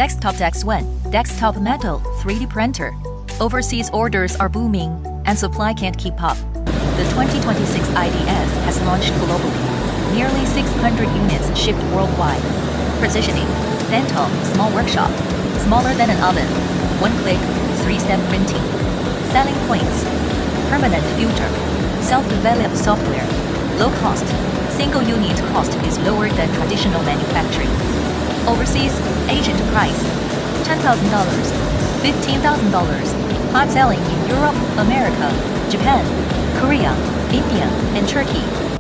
Desktop X1, Desktop Metal 3D printer. Overseas orders are booming and supply can't keep up. The 2026 IDS has launched globally. Nearly 600 units shipped worldwide. Positioning, dental, small workshop, smaller than an oven. One click, 3-step printing. Selling points, permanent filter, self-developed software, low cost. Single unit cost is lower than traditional manufacturing. Overseas, agent price, $10,000, $15,000. Hot selling in Europe, America, Japan, Korea, India, and Turkey.